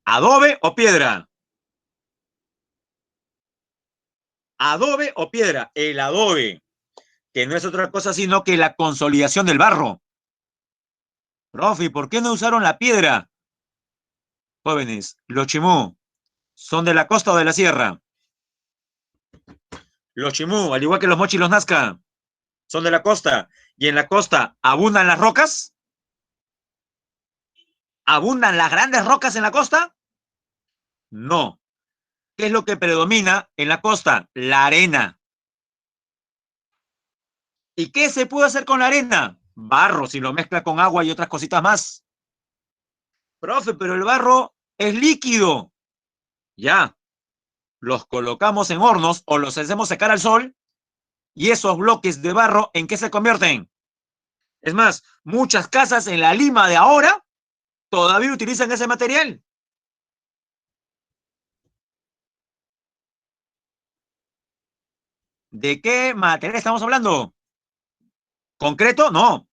¿Adobe o piedra? ¿Adobe o piedra? El adobe, que no es otra cosa sino que la consolidación del barro. Profe, ¿por qué no usaron la piedra? Jóvenes, los Chimú son de la costa o de la sierra. Los Chimú, al igual que los Mochi y los Nazca, son de la costa. Y en la costa abundan las rocas. ¿Abundan las grandes rocas en la costa? No. ¿Qué es lo que predomina en la costa? La arena. ¿Y qué se puede hacer con la arena? Barro, si lo mezcla con agua y otras cositas más. Profe, pero el barro es líquido. Ya, los colocamos en hornos o los hacemos secar al sol y esos bloques de barro, ¿en qué se convierten? Es más, muchas casas en la Lima de ahora todavía utilizan ese material. ¿De qué material estamos hablando? ¿Concreto? No.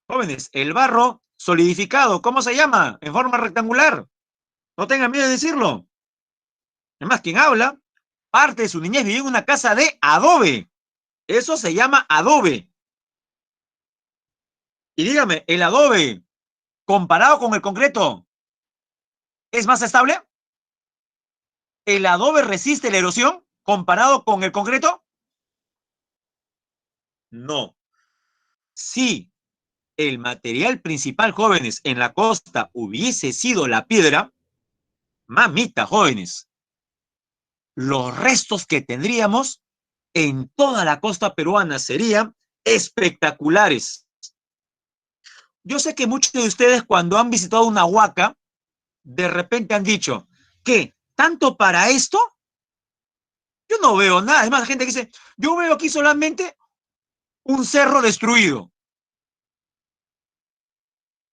Jóvenes, el barro solidificado, ¿cómo se llama? En forma rectangular. No tengan miedo de decirlo. Es más, quien habla, parte de su niñez vivió en una casa de adobe. Eso se llama adobe. Y dígame, ¿el adobe comparado con el concreto es más estable? ¿El adobe resiste la erosión comparado con el concreto? No. Si el material principal, jóvenes, en la costa hubiese sido la piedra, mamita, jóvenes, los restos que tendríamos en toda la costa peruana serían espectaculares. Yo sé que muchos de ustedes cuando han visitado una huaca, de repente han dicho, ¿qué? ¿Tanto para esto? Yo no veo nada. Es más, la gente que dice, yo veo aquí solamente un cerro destruido.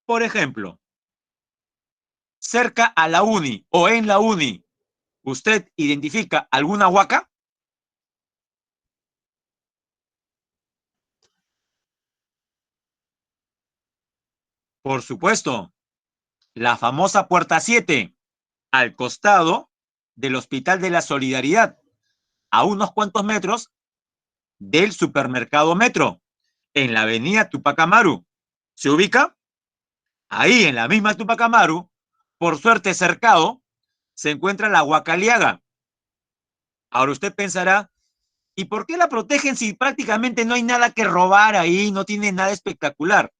Por ejemplo, cerca a la uni o en la uni, ¿usted identifica alguna huaca? Por supuesto, la famosa Puerta 7, al costado del Hospital de la Solidaridad, a unos cuantos metros del supermercado Metro, en la avenida Tupac Amaru. ¿Se ubica? Ahí, en la misma Tupac Amaru, por suerte cercado, se encuentra la Huacaliaga. Ahora usted pensará, ¿y por qué la protegen si prácticamente no hay nada que robar ahí, no tiene nada espectacular?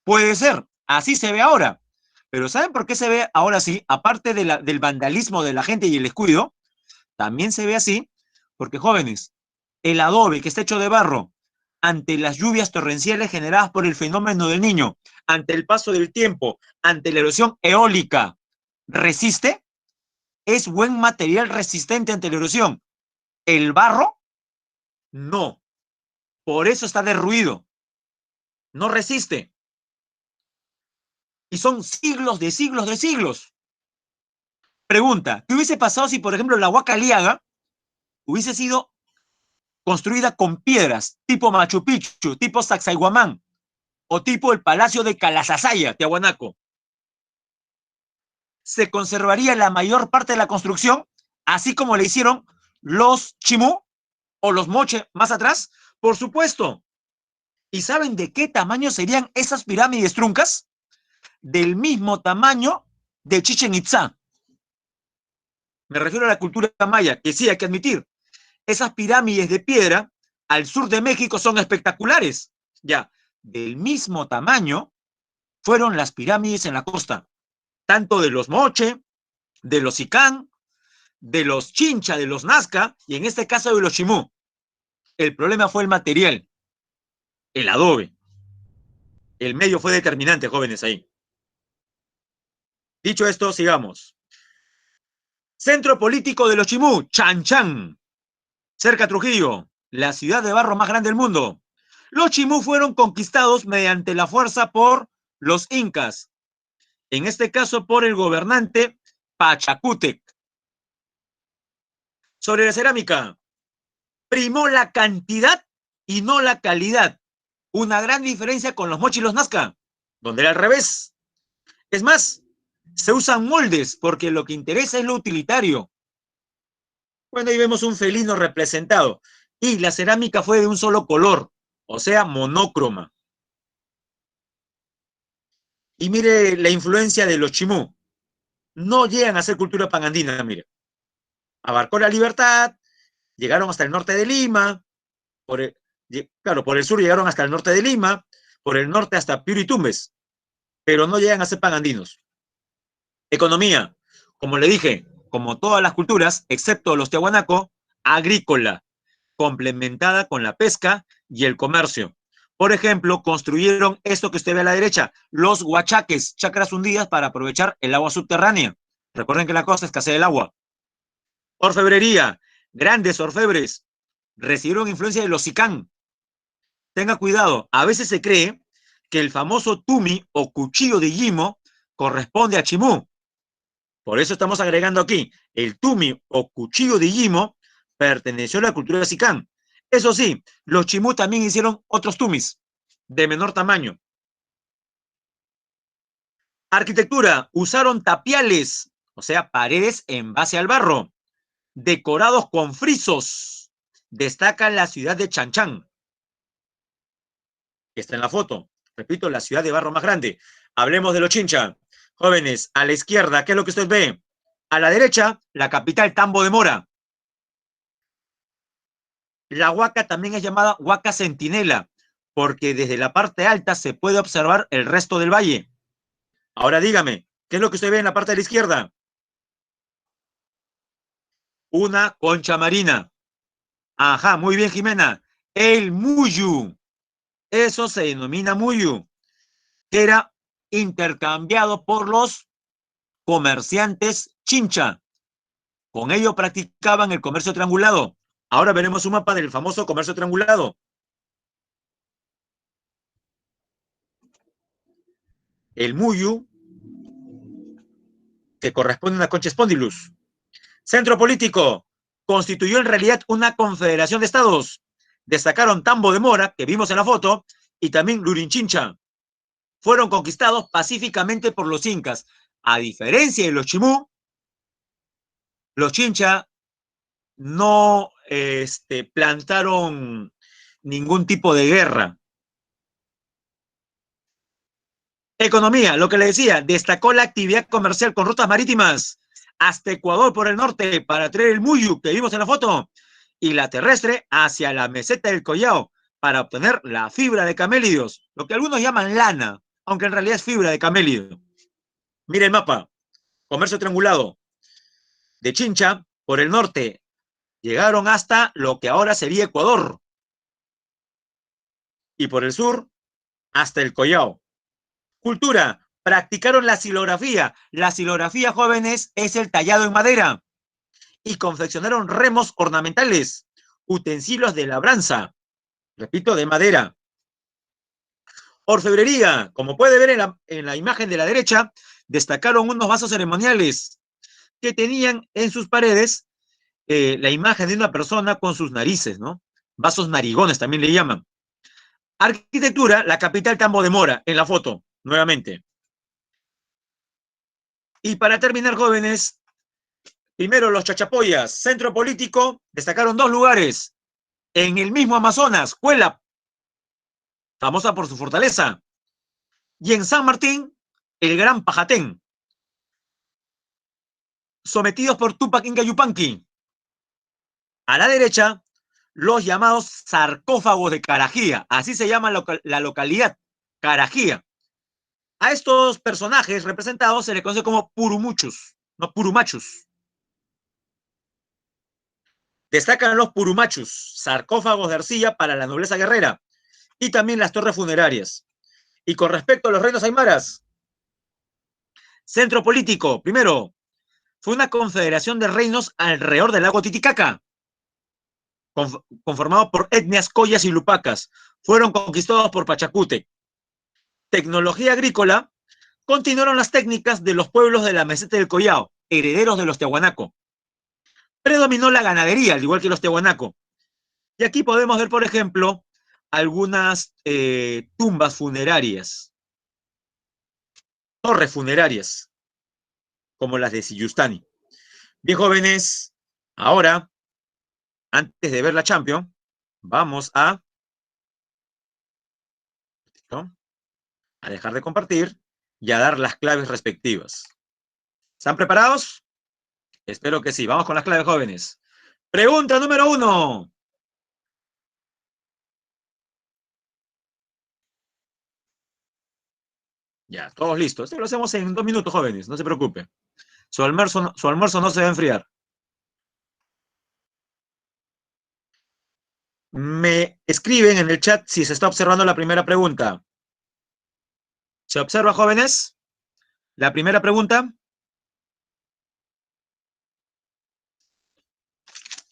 Puede ser, así se ve ahora. Pero ¿saben por qué se ve ahora así? Aparte de del vandalismo de la gente y el descuido, también se ve así porque, jóvenes, el adobe que está hecho de barro, ante las lluvias torrenciales generadas por el fenómeno del niño, ante el paso del tiempo, ante la erosión eólica, resiste, es buen material resistente ante la erosión. El barro, no. Por eso está derruido. No resiste. Y son siglos de siglos de siglos. Pregunta, ¿qué hubiese pasado si, por ejemplo, la Huaca Liaga hubiese sido construida con piedras, tipo Machu Picchu, tipo Sacsayhuamán, o tipo el Palacio de Calasasaya, Tiahuanaco? ¿Se conservaría la mayor parte de la construcción, así como le hicieron los Chimú o los Moche más atrás? Por supuesto. ¿Y saben de qué tamaño serían esas pirámides truncas? Del mismo tamaño de Chichen Itzá. Me refiero a la cultura maya, que sí hay que admitir. Esas pirámides de piedra al sur de México son espectaculares. Ya, del mismo tamaño fueron las pirámides en la costa, tanto de los Moche, de los Icán, de los Chincha, de los Nazca y en este caso de los Chimú. El problema fue el material, el adobe. El medio fue determinante, jóvenes, ahí. Dicho esto, sigamos. Centro político de los Chimú, Chan Chan, cerca a Trujillo, la ciudad de barro más grande del mundo. Los Chimú fueron conquistados mediante la fuerza por los incas, en este caso por el gobernante Pachacútec. Sobre la cerámica, primó la cantidad y no la calidad. Una gran diferencia con los Mochi y los Nazca, donde era al revés. Es más, se usan moldes porque lo que interesa es lo utilitario. Bueno, ahí vemos un felino representado. Y la cerámica fue de un solo color, o sea, monócroma. Y mire la influencia de los chimú. No llegan a ser cultura pangandina, mire. Abarcó la libertad, llegaron hasta el norte de Lima, claro, por el sur llegaron hasta el norte de Lima, por el norte hasta Piuro y Tumbes. pero no llegan a ser panandinos. Economía, como le dije, como todas las culturas, excepto los tiahuanaco, agrícola, complementada con la pesca y el comercio. Por ejemplo, construyeron esto que usted ve a la derecha, los huachaques, chacras hundidas para aprovechar el agua subterránea. Recuerden que la costa escasea el agua. Orfebrería, grandes orfebres, recibieron influencia de los sicán. Tenga cuidado, a veces se cree que el famoso tumi o cuchillo de Yimo corresponde a Chimú. Por eso estamos agregando aquí, el tumi o cuchillo de Yimo perteneció a la cultura sicán. Eso sí, los chimú también hicieron otros tumis de menor tamaño. Arquitectura, usaron tapiales, o sea, paredes en base al barro, decorados con frisos. Destaca la ciudad de Chanchán, que está en la foto. Repito, la ciudad de barro más grande. Hablemos de los Chincha. Jóvenes, a la izquierda, ¿qué es lo que usted ve? A la derecha, la capital Tambo de Mora. La huaca también es llamada huaca centinela, porque desde la parte alta se puede observar el resto del valle. Ahora dígame, ¿qué es lo que usted ve en la parte de la izquierda? Una concha marina. Ajá, muy bien, Jimena. El muyu. Eso se denomina muyu, que era intercambiado por los comerciantes chincha. Con ello practicaban el comercio triangulado. Ahora veremos un mapa del famoso comercio triangulado. El muyu, que corresponde a una concha spondylus. Centro político. Constituyó en realidad una confederación de estados. Destacaron Tambo de Mora, que vimos en la foto, y también Lurinchincha. Fueron conquistados pacíficamente por los incas. A diferencia de los chimú, los chincha no plantaron ningún tipo de guerra. Economía, lo que le decía, destacó la actividad comercial con rutas marítimas hasta Ecuador por el norte para traer el muyu que vimos en la foto y la terrestre hacia la meseta del Collao para obtener la fibra de camélidos, lo que algunos llaman lana, aunque en realidad es fibra de camélido. Mire el mapa, comercio triangulado de Chincha por el norte, llegaron hasta lo que ahora sería Ecuador y por el sur hasta el Collao. Cultura, practicaron la silografía. La silografía, jóvenes, es el tallado en madera y confeccionaron remos ornamentales, utensilios de labranza, repito, de madera. Orfebrería, como puede ver en la imagen de la derecha, destacaron unos vasos ceremoniales que tenían en sus paredes la imagen de una persona con sus narices, ¿no? Vasos narigones también le llaman. Arquitectura, la capital Tambo de Mora, en la foto, nuevamente. Y para terminar, jóvenes, primero los chachapoyas, centro político, destacaron dos lugares. En el mismo Amazonas, Cuela, famosa por su fortaleza, y en San Martín, el Gran Pajatén, sometidos por Tupac Inca Yupanqui. A la derecha, los llamados sarcófagos de Carajía, así se llama la localidad, Carajía. A estos personajes representados se les conoce como purumuchos, no purumachos. Destacan los purumachos, sarcófagos de arcilla para la nobleza guerrera, y también las torres funerarias. Y con respecto a los reinos aymaras, centro político, primero, fue una confederación de reinos alrededor del lago Titicaca, conformado por etnias collas y lupacas. Fueron conquistados por Pachacute. Tecnología agrícola, continuaron las técnicas de los pueblos de la meseta del Collao, herederos de los Tiahuanaco. Predominó la ganadería, al igual que los Tiahuanaco. Y aquí podemos ver, por ejemplo, algunas tumbas funerarias, torres funerarias, como las de Siyustani. Bien, jóvenes, ahora, antes de ver la Champions, vamos ¿no? a dejar de compartir y a dar las claves respectivas. ¿Están preparados? Espero que sí. Vamos con las claves, jóvenes. Pregunta número 1. Ya, todos listos. Esto lo hacemos en 2 minutos, jóvenes, no se preocupe. Su almuerzo no se va a enfriar. Me escriben en el chat si se está observando la primera pregunta. ¿Se observa, jóvenes? La primera pregunta.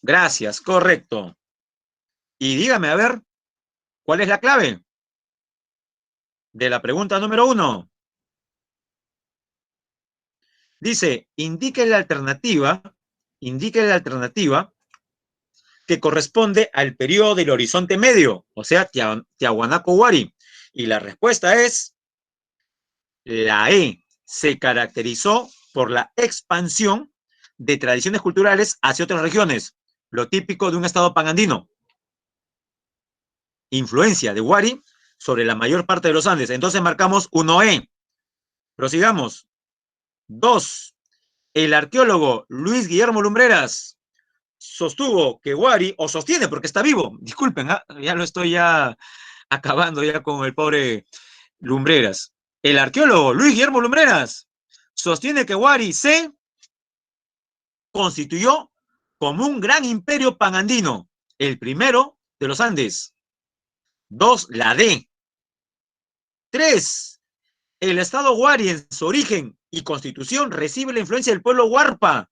Gracias, correcto. Y dígame, a ver, ¿cuál es la clave de la pregunta número 1? Dice, indique la alternativa que corresponde al periodo del horizonte medio, o sea, Tiahuanaco-Huari. Y la respuesta es la E. Se caracterizó por la expansión de tradiciones culturales hacia otras regiones, lo típico de un estado panandino. Influencia de Huari sobre la mayor parte de los Andes. Entonces marcamos 1E. Prosigamos. 2. El arqueólogo Luis Guillermo Lumbreras sostuvo que Huari, o sostiene porque está vivo, disculpen, ya lo estoy acabando ya con el pobre Lumbreras. El arqueólogo Luis Guillermo Lumbreras sostiene que Huari se constituyó como un gran imperio panandino, el primero de los Andes. 2. La D. 3. El estado Huari en su origen y constitución recibe la influencia del pueblo Huarpa.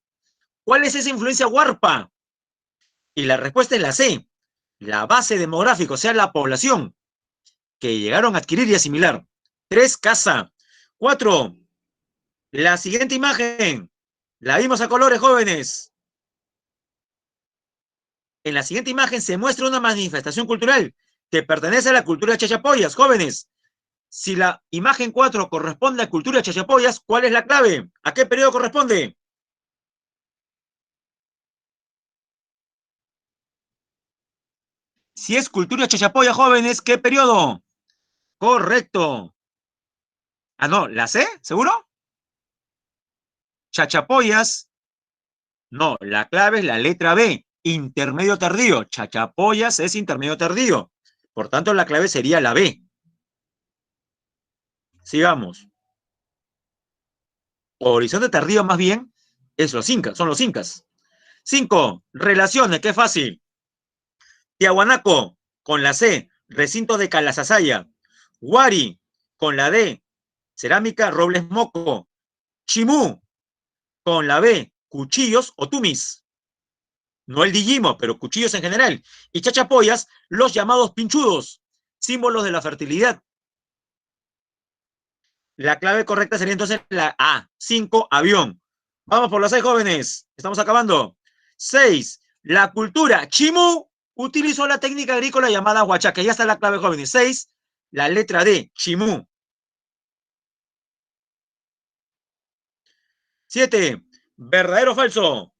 ¿Cuál es esa influencia Huarpa? Y la respuesta es la C. La base demográfica, o sea, la población que llegaron a adquirir y asimilar. 3. Casa. 4. La siguiente imagen. La vimos a colores, jóvenes. En la siguiente imagen se muestra una manifestación cultural que pertenece a la cultura de Chachapoyas, jóvenes. Si la imagen 4 corresponde a cultura de Chachapoyas, ¿cuál es la clave? ¿A qué periodo corresponde? Si es cultura de Chachapoyas, jóvenes, ¿qué periodo? Correcto. Ah, no, ¿la C? ¿Seguro? Chachapoyas. No, la clave es la letra B, intermedio tardío. Chachapoyas es intermedio tardío. Por tanto, la clave sería la B. Sigamos. Horizonte tardío, más bien, es los incas, son los incas. 5. Relaciones, qué fácil. Tiahuanaco, con la C, recinto de Calasasaya. Huari, con la D, cerámica Robles Moco. Chimú, con la B, cuchillos o tumis. No el digimo, pero cuchillos en general. Y chachapoyas, los llamados pinchudos, símbolos de la fertilidad. La clave correcta sería entonces la A, 5, avión. Vamos por las 6, jóvenes. Estamos acabando. 6. La cultura Chimú utilizó la técnica agrícola llamada huachaca. Ya está la clave, jóvenes. 6. La letra D, Chimú. 7. ¿Verdadero o falso?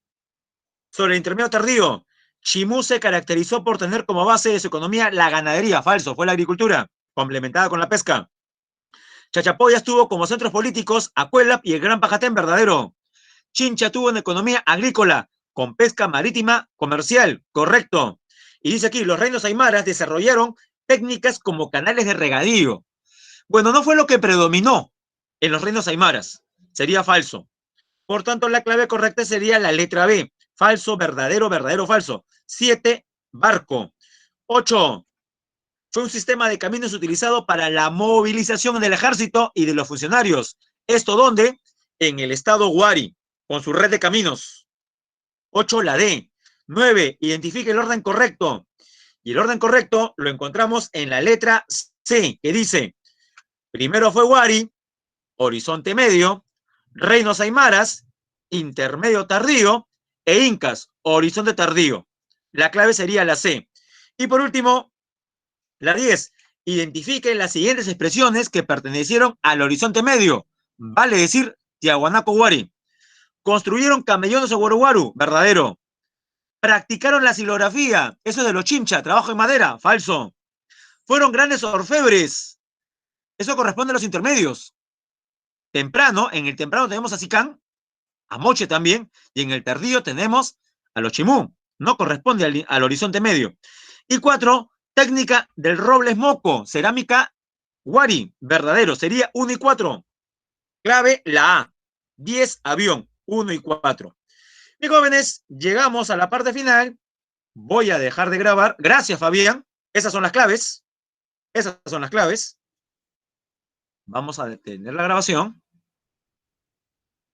Sobre el intermedio tardío. Chimú se caracterizó por tener como base de su economía la ganadería. Falso, fue la agricultura, complementada con la pesca. Chachapoyas tuvo como centros políticos Acuelap y el Gran Pajatén. Verdadero. Chincha tuvo una economía agrícola con pesca marítima comercial. Correcto. Y dice aquí, los reinos aymaras desarrollaron técnicas como canales de regadío. Bueno, no fue lo que predominó en los reinos aymaras. Sería falso. Por tanto, la clave correcta sería la letra B. Falso, verdadero, verdadero, falso. 7. Barco. 8. Fue un sistema de caminos utilizado para la movilización del ejército y de los funcionarios. ¿Esto dónde? En el estado Huari, con su red de caminos. 8. La D. 9. Identifique el orden correcto. Y el orden correcto lo encontramos en la letra C, que dice, primero fue Huari, horizonte medio, reinos aymaras, intermedio tardío, e incas, horizonte tardío. La clave sería la C. Y por último, la 10. Identifique las siguientes expresiones que pertenecieron al horizonte medio. Vale decir, Tiahuanaco Huari. Construyeron camellones o guaruguaru. Verdadero. Practicaron la silografía. Eso es de los chincha, trabajo en madera. Falso. Fueron grandes orfebres. Eso corresponde a los intermedios. Temprano, en el temprano tenemos a Sicán, a Moche también, y en el tardío tenemos a los chimú. No corresponde al horizonte medio. Y 4, técnica del robles moco, cerámica Wari, verdadero, sería 1 y 4. Clave, la A. 10 avión, 1 y 4. Mis jóvenes, llegamos a la parte final. Voy a dejar de grabar. Gracias, Fabián. Esas son las claves. Esas son las claves. Vamos a detener la grabación.